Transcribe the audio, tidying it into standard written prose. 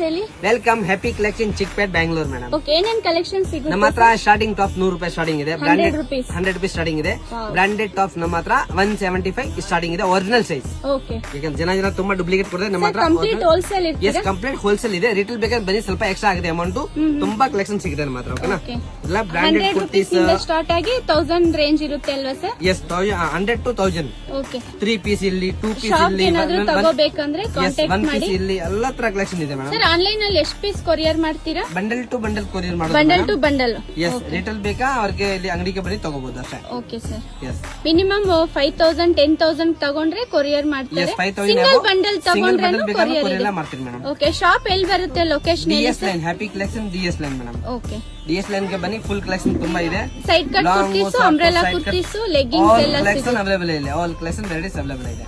ಹೇಳಿ. Welcome happy collection Chickpet Bangalore madam. Okay, ಏನೇನ್ collection ಸಿಗುತ್ತೆ? ನಮ್ಮ ಹತ್ರ ಸ್ಟಾರ್ಟಿಂಗ್ ಟಾಪ್ 100 ರೂಪಾಯಿ ಸ್ಟಾರ್ಟಿಂಗ್ ಇದೆ. 100 rupees. 100 ರೂಪೀಸ್ ಸ್ಟಾರ್ಟಿಂಗ್ ಇದೆ. Wow. ಬ್ರಾಂಡೆಡ್ ಟಾಪ್ ನಮ್ಮ ಹತ್ರ 175 ಸ್ಟಾರ್ಟಿಂಗ್ ಇದೆ. Original size. ಓಕೆ, ಈಗ ಜನ ತುಂಬಾ ಡೂಪ್ಲಿಕೇಟ್ ಕೊಡ್ತಾರೆ. ನಮ್ಮ ಹತ್ರ ಕಂಪ್ಲೀಟ್ ಹೋಲ್ಸೇಲ್ ಎಸ್ ಇರ್ತದೆ. ಕಂಪ್ಲೀಟ್ ಹೋಲ್ಸೇಲ್ ಇದೆ. ರಿಟೇಲ್ ಬೇಕಾದ್ರೆ ಬನ್ನಿ, ಸ್ವಲ್ಪ ಎಕ್ಸ್ಟ್ರಾ ಆಗಿದೆ ಅಮೌಂಟ್. ತುಂಬಾ ಕಲೆಕ್ಷನ್ ಸಿಗುತ್ತೆ ನಮ್ಮ ಹತ್ರ. ಓಕೆನಾ? Okay. ಎಲ್ಲ ಬ್ರಾಂಡೆಡ್ 100 ಕುರ್ತೀಸ್. rupees ಇಂದ ಸ್ಟಾರ್ಟ್ ಆಗಿ 1000 ರೇಂಜ್ ಇರುತ್ತೆ ಅಲ್ವಾ sir? Yes 100 to 1000. Okay, 3 piece ಇಲ್ಲಿ, 2 ಪೀಸ್ ಶಾಪ್ ಇಲ್ಲಿ, ಏನಾದ್ರು ತಗೋಬೇಕಂದ್ರೆ ಎಸ್ ಕಾಂಟ್ಯಾಕ್ಟ್ 1 ಮಾಡಿ. ಪೀಸ್ ಇಲ್ಲಿ, ಎಲ್ಲ ತರ ಕಲೆಕ್ಷನ್ ಇದೆ ಮೇಡಮ್. ಸರ್, ಆನ್ಲೈನ್ ಅಲ್ಲಿ ಎಷ್ಟು ಪೀಸ್ ಕೊರಿಯರ್ ಮಾಡ್ತೀರಾ? Bundle to bundle courier bundle to ಮಾಡೋದು. ಬಂಡಲ್. ಎಸ್ ರಿಟೇಲ್ ಬೇಕಾ ಅವ್ರಿಗೆ ಇಲ್ಲಿ ಅಂಗಡಿಗೆ ಬನ್ನಿ ತಗೋಬಹುದು ಅಷ್ಟೇ. ಓಕೆ ಸರ್, ಎಸ್ ಮಿನಿಮಮ್ 5000 10,000 ತಗೊಂಡ್ರೆ ಕೊರಿಯರ್ ಮಾಡ್ತಾರೆ. ಎಸ್ 5000 ಸಿಂಗಲ್ ಬಂಡಲ್ ಸಿಂಗಲ್ ತಗೊಂಡ್ರೆ ಬಂಡಲ್ ಬೇಕಾದ್ರೆ ಕೊರಿಯರ್ ಕೊರಿಯರ್ ಇದೆ. ಮಾಡ್ತೀನಿ ಮೇಡಮ್. ಓಕೆ, ಶಾಪ್ ಎಲ್ಲಿ ಬರುತ್ತೆ? ಲೊಕೇಶನ್ ಹೇಳಿ DS sir. Line happy collection DS line madam. Okay, DS line ಗೆ ಬನ್ನಿ, ಫುಲ್ ಕಲೆಕ್ಷನ್ ತುಂಬಾ ಇದೆ. Side cut Long, kurtis, short, umbrella side cut. Kurtis, leggings all ಎಲ್ಲ ಕಲೆಕ್ಷನ್ ಸಿಗುತ್ತೆ. ಅವೈಲೇಬಲ್ ಇದೆ. ಆಲ್ ಕಲೆಕ್ಷನ್ ವೆರೈಟೀಸ್ ಅವೈಲೇಬಲ್ ಇದೆ.